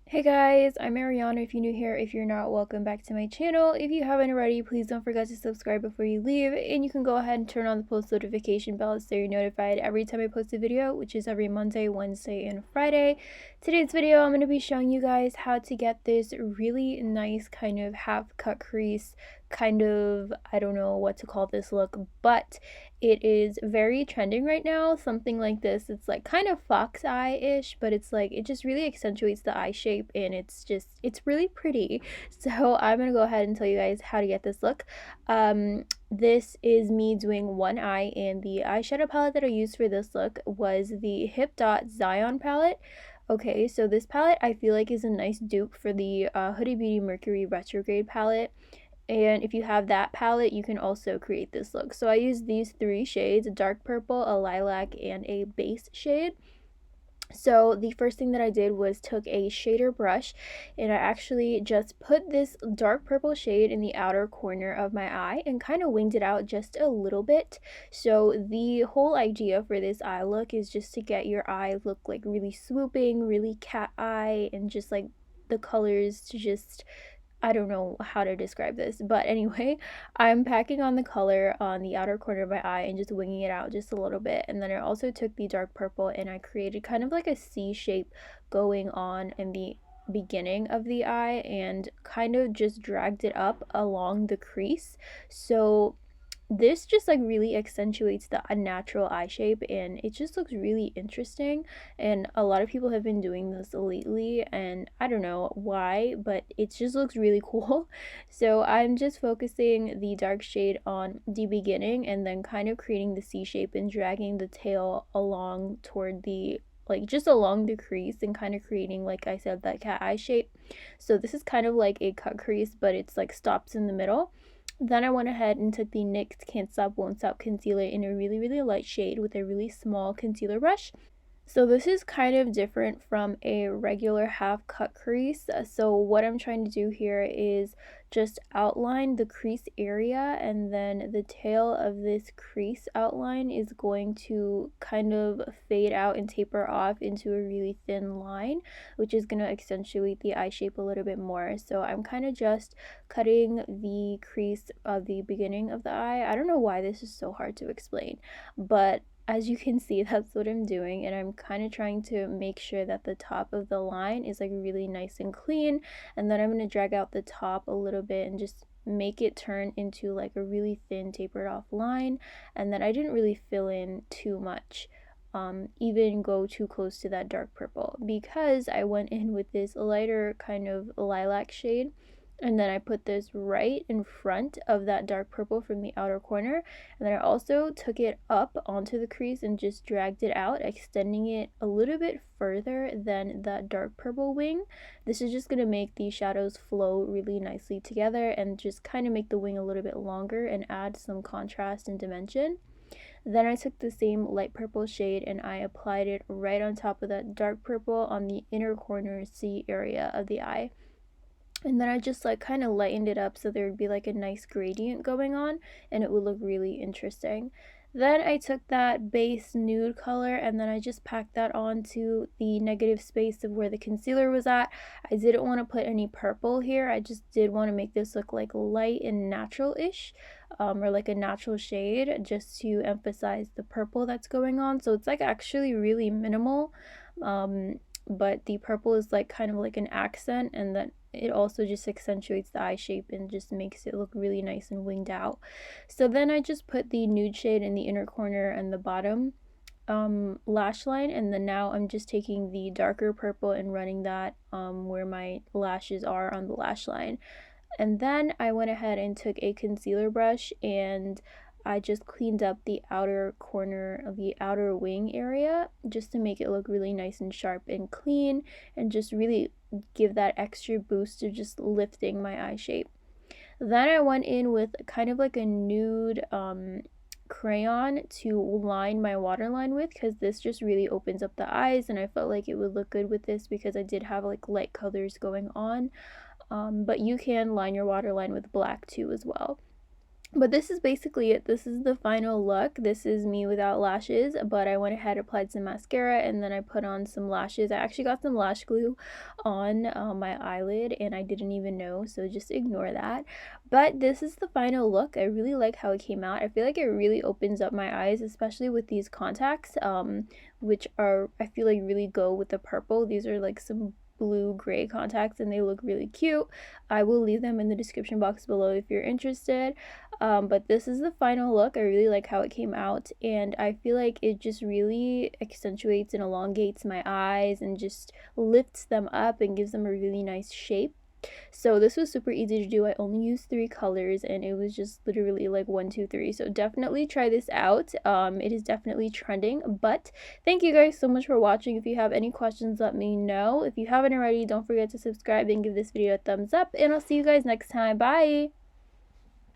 Hey guys, I'm Ariana. If you're new here, if you're not, welcome back to my channel. If you haven't already, please don't forget to subscribe before you leave, and you can go ahead and turn on the post notification bell so you're notified every time I post a video, which is every Monday, Wednesday, and Friday. Today's video, I'm going to be showing you guys how to get this really nice kind of half cut crease, kind of, I don't know what to call this look, but it is very trending right now. Something like this. It's like kind of fox eye-ish, but it's like it just really accentuates the eye shape, and it's really pretty. So I'm gonna go ahead and tell you guys how to get this look. This is me doing one eye, and the eyeshadow palette that I used for this look was the Hipdot Zion palette. Okay, so this palette I feel like is a nice dupe for the Huda Beauty Mercury Retrograde palette. And if you have that palette, you can also create this look. So I used these three shades: a dark purple, a lilac, and a base shade. So the first thing that I did was took a shader brush, and I actually just put this dark purple shade in the outer corner of my eye and kind of winged it out just a little bit. So the whole idea for this eye look is just to get your eye look like really swooping, really cat eye, and just like the colors to just, I don't know how to describe this, but anyway, I'm packing on the color on the outer corner of my eye and just winging it out just a little bit. And then I also took the dark purple and I created kind of like a C shape going on in the beginning of the eye and kind of just dragged it up along the crease. So this just like really accentuates the unnatural eye shape, and it just looks really interesting. And a lot of people have been doing this lately, and I don't know why, but it just looks really cool. So I'm just focusing the dark shade on the beginning and then kind of creating the C shape and dragging the tail along toward the, like, just along the crease and kind of creating, like I said, that cat eye shape. So this is kind of like a cut crease, but it's like stops in the middle. Then I went ahead and took the NYX Can't Stop Won't Stop concealer in a really light shade with a really small concealer brush. So this is kind of different from a regular half cut crease. So what I'm trying to do here is just outline the crease area, and then the tail of this crease outline is going to kind of fade out and taper off into a really thin line, which is going to accentuate the eye shape a little bit more. So I'm kind of just cutting the crease of the beginning of the eye. I don't know why this is so hard to explain, but as you can see, that's what I'm doing, and I'm kind of trying to make sure that the top of the line is like really nice and clean, and then I'm going to drag out the top a little bit and just make it turn into like a really thin tapered off line. And then I didn't really fill in too much, even go too close to that dark purple, because I went in with this lighter kind of lilac shade, and then I put this right in front of that dark purple from the outer corner, and then I also took it up onto the crease and just dragged it out, extending it a little bit further than that dark purple wing. This is just going to make these shadows flow really nicely together and just kind of make the wing a little bit longer and add some contrast and dimension. Then I took the same light purple shade and I applied it right on top of that dark purple on the inner corner C area of the eye. And then I just like kind of lightened it up so there would be like a nice gradient going on and it would look really interesting. Then I took that base nude color and then I just packed that onto the negative space of where the concealer was at. I didn't want to put any purple here. I just did want to make this look like light and natural-ish, or like a natural shade, just to emphasize the purple that's going on. So it's like actually really minimal, but the purple is like kind of like an accent, and then it also just accentuates the eye shape and just makes it look really nice and winged out. So then I just put the nude shade in the inner corner and the bottom lash line, and then now I'm just taking the darker purple and running that where my lashes are on the lash line. And then I went ahead and took a concealer brush and I just cleaned up the outer corner of the outer wing area just to make it look really nice and sharp and clean, and just really give that extra boost to just lifting my eye shape. Then I went in with kind of like a nude crayon to line my waterline with, because this just really opens up the eyes and I felt like it would look good with this because I did have like light colors going on. But you can line your waterline with black too as well. But this is basically it. This is the final look. This is me without lashes, but I went ahead, applied some mascara, and then I put on some lashes. I actually got some lash glue on my eyelid, and I didn't even know, so just ignore that. But this is the final look. I really like how it came out. I feel like it really opens up my eyes, especially with these contacts, which are, I feel like, really go with the purple. These are like some blue gray contacts and they look really cute. I will leave them in the description box below if you're interested. But this is the final look. I really like how it came out, and I feel like it just really accentuates and elongates my eyes and just lifts them up and gives them a really nice shape. So this was super easy to do. I only used 3 colors and it was just literally like 1, 2, 3. So definitely try this out. It is definitely trending. But thank you guys so much for watching. If you have any questions, let me know. If you haven't already, don't forget to subscribe and give this video a thumbs up. And I'll see you guys next time. Bye!